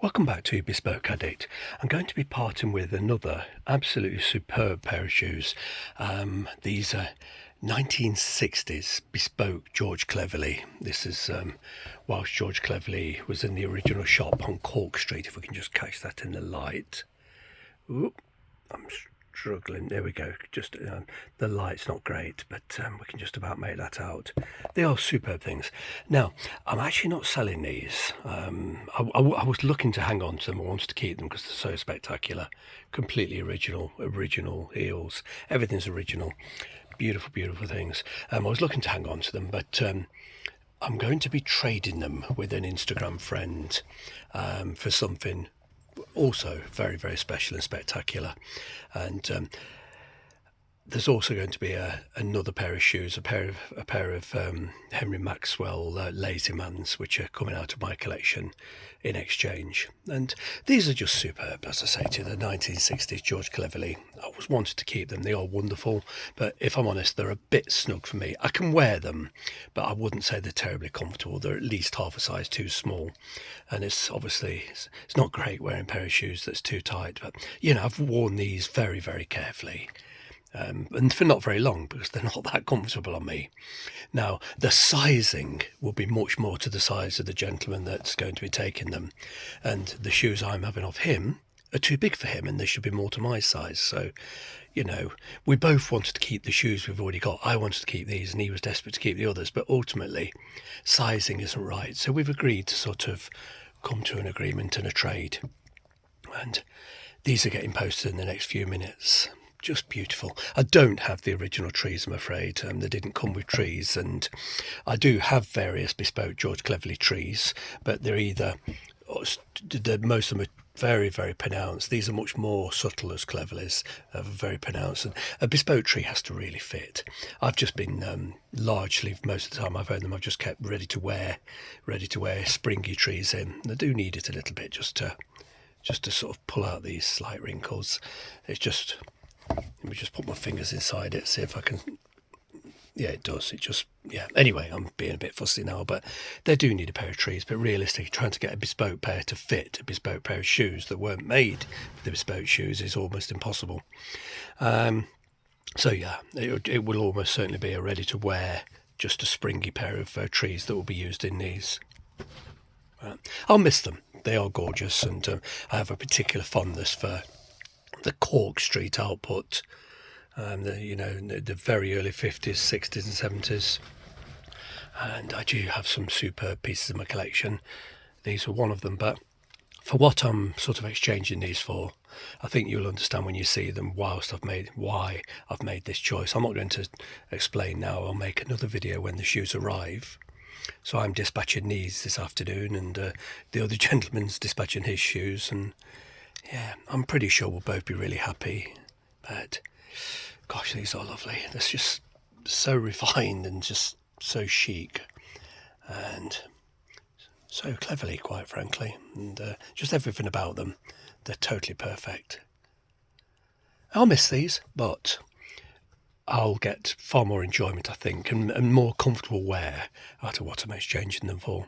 Welcome back to Bespoke Addict. I'm going to be parting with another absolutely superb pair of shoes. These are 1960s bespoke George Cleverley. This is whilst George Cleverley was in the original shop on Cork Street, if we can just catch that in the light. Ooh, I'm struggling. There we go. Just the light's not great, but we can just about make that out. They are superb things. Now, I'm actually not selling these. I was looking to hang on to them. I wanted to keep them because they're so spectacular. Completely original heels. Everything's original. Beautiful, beautiful things. I was looking to hang on to them, but I'm going to be trading them with an Instagram friend for something also very, very special and spectacular. And there's also going to be another pair of shoes, a pair of Henry Maxwell Lazy Mans, which are coming out of my collection in exchange. And these are just superb, as I say to you, the 1960s George Cleverley. I always wanted to keep them. They are wonderful, but if I'm honest, they're a bit snug for me. I can wear them, but I wouldn't say they're terribly comfortable. They're at least half a size too small, and it's not great wearing a pair of shoes that's too tight. But you know, I've worn these very, very carefully. And for not very long, because they're not that comfortable on me. Now, the sizing will be much more to the size of the gentleman that's going to be taking them, and the shoes I'm having off him are too big for him, and they should be more to my size. So, you know, we both wanted to keep the shoes we've already got. I wanted to keep these, and he was desperate to keep the others, but ultimately, sizing isn't right. So we've agreed to sort of come to an agreement and a trade, and these are getting posted in the next few minutes. Just beautiful. I don't have the original trees, I'm afraid. They didn't come with trees, and I do have various bespoke George Cleverley trees, but they're either most of them are very, very pronounced. These are much more subtle as Cleverleys, very pronounced, and a bespoke tree has to really fit. I've just been largely, most of the time I've owned them, I've just kept ready to wear springy trees in. I do need it a little bit just to sort of pull out these slight wrinkles. It's just, let me just put my fingers inside it, see if I can. Yeah, it does. Anyway, I'm being a bit fussy now, but they do need a pair of trees. But realistically, trying to get a bespoke pair to fit a bespoke pair of shoes that weren't made for the bespoke shoes is almost impossible. So yeah, it will almost certainly be a ready-to-wear, just a springy pair of trees that will be used in these. I'll miss them. They are gorgeous, and I have a particular fondness for the Cork Street output, the very early 50s, 60s and 70s. And I do have some superb pieces in my collection. These are one of them, but for what I'm sort of exchanging these for, I think you'll understand when you see them why I've made this choice. I'm not going to explain now. I'll make another video when the shoes arrive. So I'm dispatching these this afternoon, and the other gentleman's dispatching his shoes, and yeah, I'm pretty sure we'll both be really happy. But gosh, these are lovely. They're just so refined and just so chic and so cleverly, quite frankly, and just everything about them. They're totally perfect. I'll miss these, but I'll get far more enjoyment, I think, and more comfortable wear out of what I'm exchanging them for.